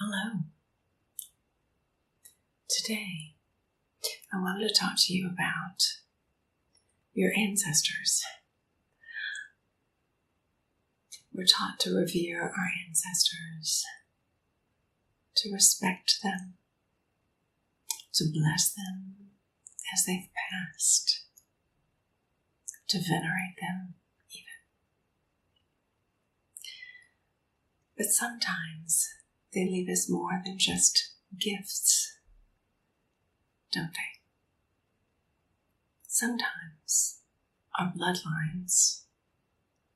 Hello. Today, I wanted to talk to you about your ancestors. We're taught to revere our ancestors, to respect them, to bless them as they've passed, to venerate them even. But sometimes they leave us more than just gifts, don't they? Sometimes our bloodlines,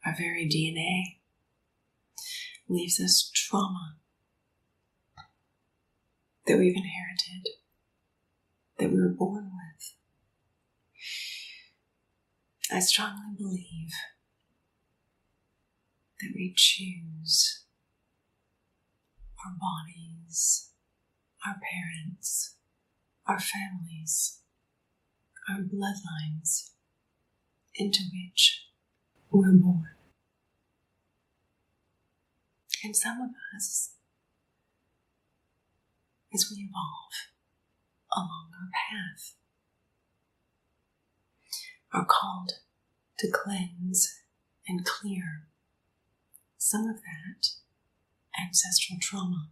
our very DNA, leaves us trauma that we've inherited, that we were born with. I strongly believe that we choose our bodies, our parents, our families, our bloodlines into which we're born. And some of us, as we evolve along our path, are called to cleanse and clear some of that ancestral trauma.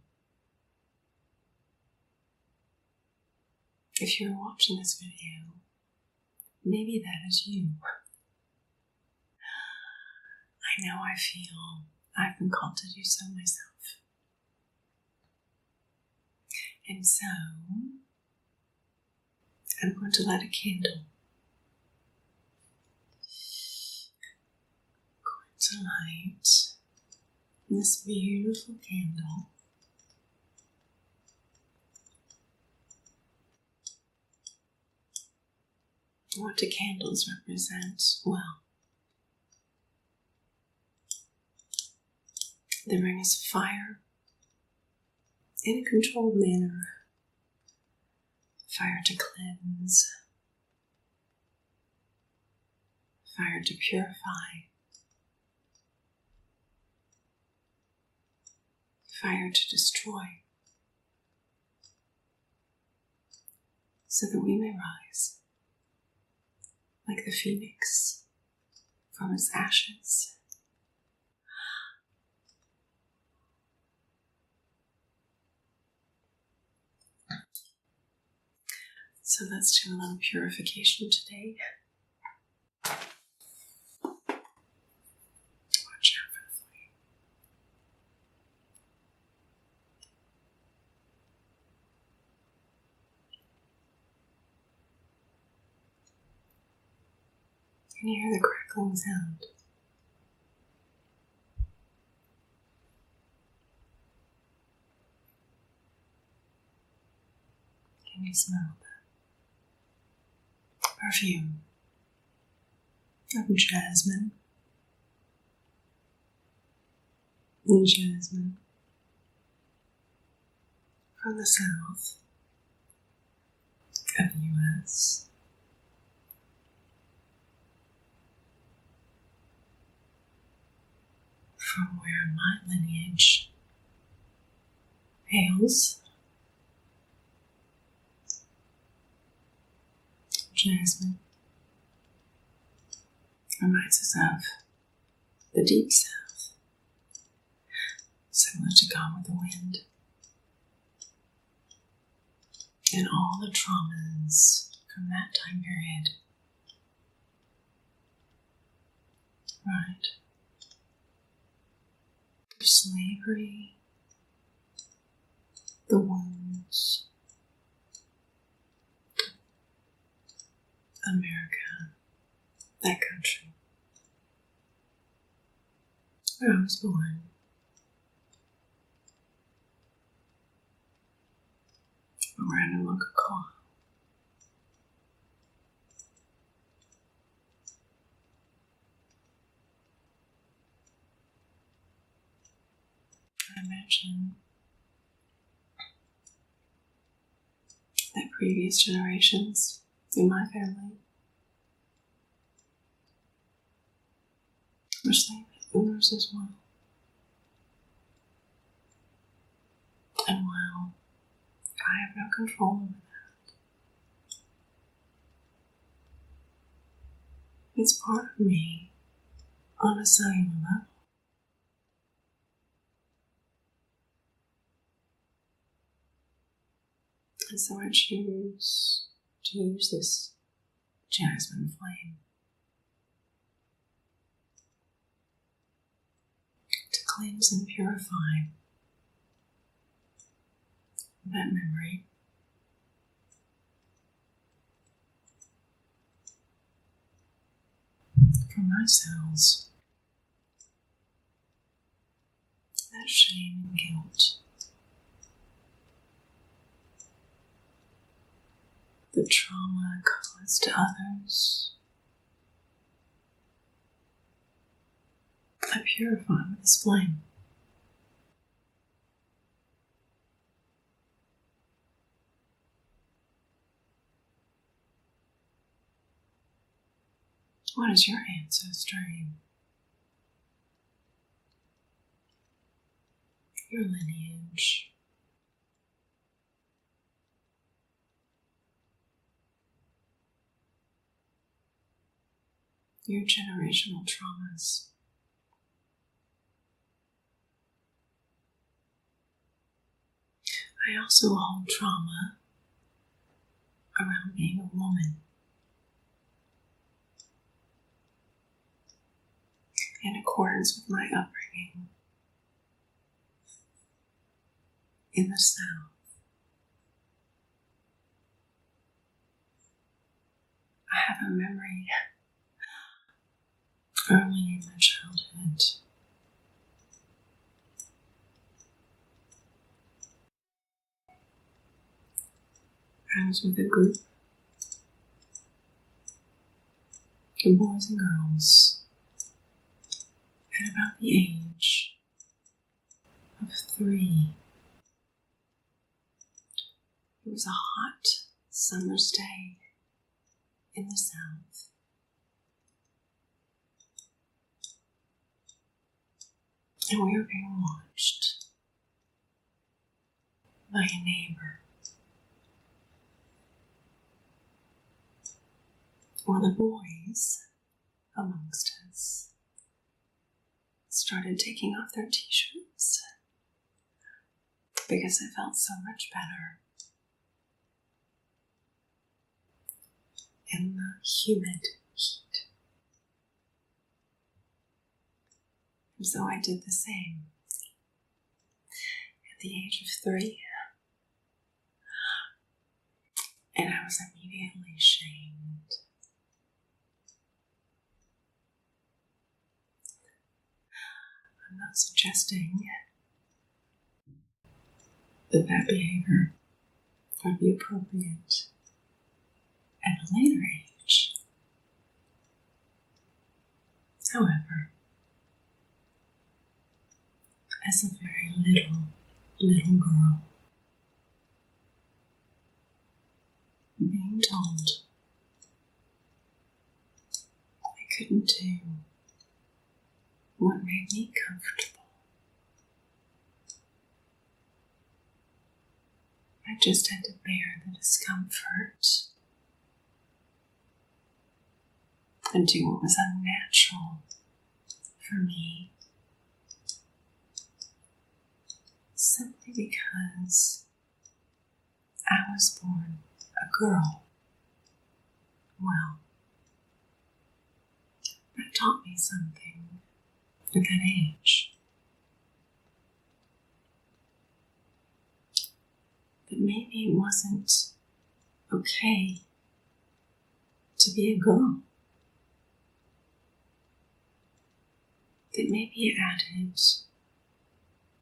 If you're watching this video, maybe that is you. I know I feel I've been called to do so myself. And so, I'm going to light a candle. I'm going to light this beautiful candle. What do candles represent? Well, they bring us fire in a controlled manner. Fire to cleanse. Fire to purify. Fire to destroy. So that we may rise like the phoenix from its ashes. So let's do a little purification today. Watch out for the flame. Can you hear the crackling sound? Can you smell that perfume of jasmine? Jasmine from the south of the U.S. From where my lineage hails. Jasmine reminds us of the deep south, similar to Gone with the Wind, and all the traumas from that time period. Right? Slavery, the wounds, America, that country where I was born, but where I no longer call. I imagine that previous generations in my family were slave owners as well. And I have no control over that. It's part of me on a cellular level. And so I choose to use this jasmine flame to cleanse and purify that memory from my cells, that shame and guilt, the trauma caused to others. I purify with this flame. What is your ancestry? Your lineage? Your generational traumas? I also hold trauma around being a woman. In accordance with my upbringing in the South. I have a memory early in my childhood I was with a group of boys and girls at about the age of 3. It was a hot summer's day in the South. And we were being watched by a neighbor. Well, the boys amongst us started taking off their t-shirts because it felt so much better in the humid heat. And so I did the same. At the age of 3, and I was immediately shamed. I'm not suggesting that that behavior would be appropriate at a later age. However, as a very little girl, being told I couldn't do what made me comfortable, I just had to bear the discomfort and do what was unnatural for me, simply because I was born a girl. Well, that taught me something at that age. That maybe it wasn't okay to be a girl. That maybe it added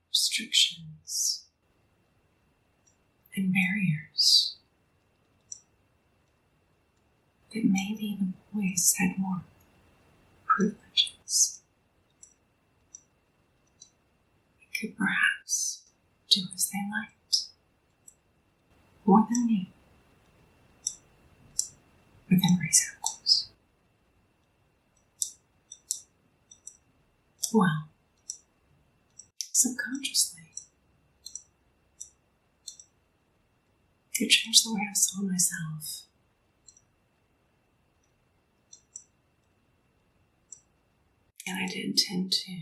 restrictions and barriers. That maybe the boys had more privileges. They could perhaps do as they liked, more than me, within reason, of course. Well, subconsciously, It changed the way I saw myself. And I did tend to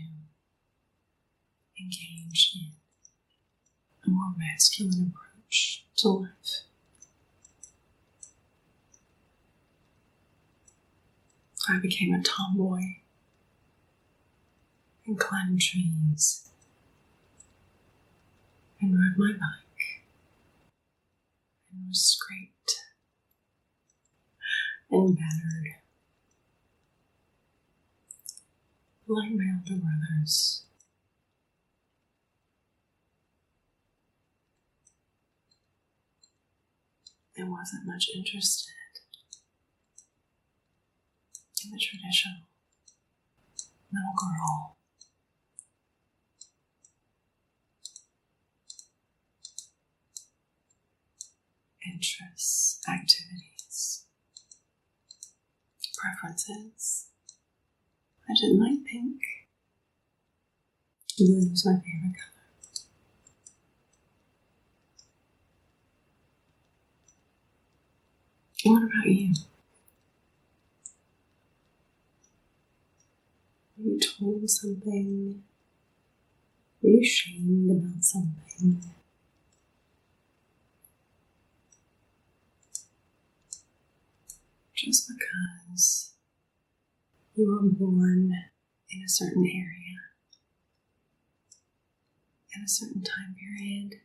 engage in a more masculine approach to life. I became a tomboy and climbed trees and rode my bike and was scraped and battered like my older brothers. I wasn't much interested in the traditional little girl interests, activities, preferences. I didn't like pink. Blue was my favorite color. What about you? Were you told something? Were you shamed about something? Just because you were born in a certain area, in a certain time period,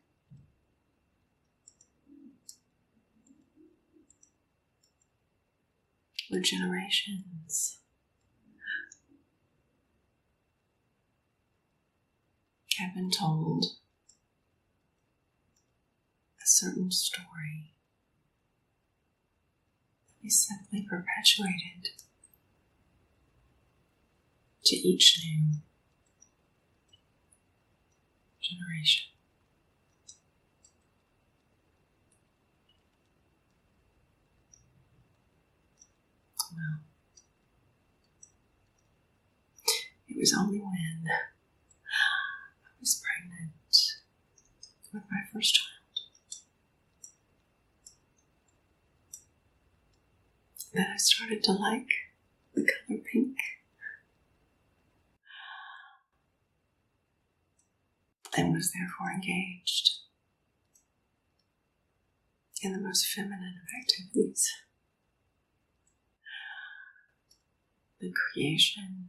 or generations have been told a certain story that is simply perpetuated to each new generation. Well, it was only when I was pregnant with my first child that I started to like the color pink. And was therefore engaged in the most feminine of activities. The creation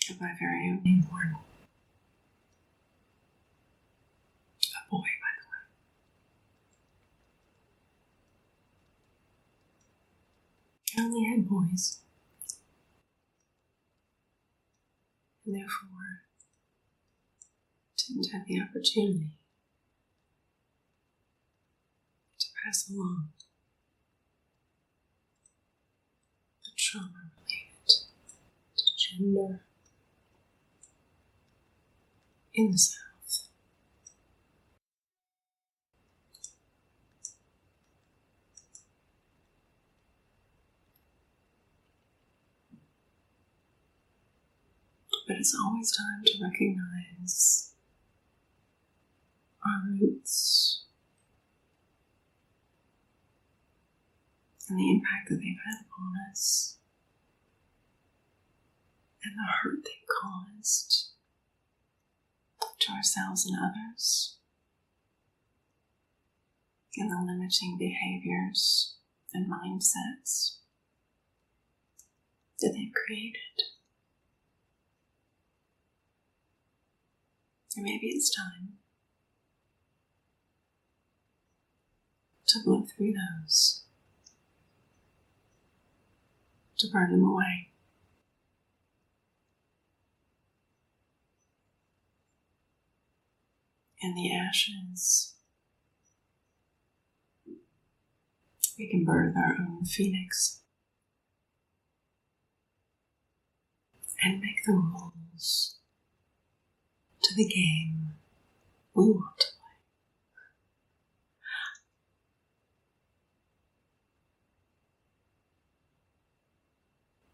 of my very own newborn. A boy, by the way. I only had boys. And therefore didn't have the opportunity to pass along the trauma related to gender in the South. But it's always time to recognize our roots and the impact that they've had upon us and the hurt they've caused to ourselves and others, and the limiting behaviors and mindsets that they've created. And maybe it's time to look through those, to burn them away. In the ashes, we can birth our own phoenix and make the rules to the game we want to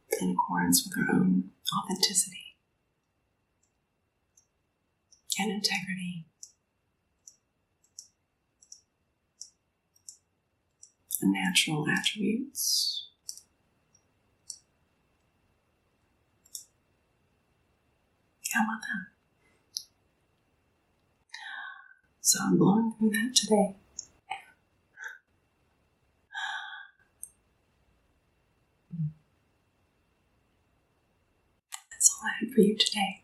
play in accordance with our own authenticity and integrity the natural attributes. How about that? So I'm blowing through that today. That's all I had for you today.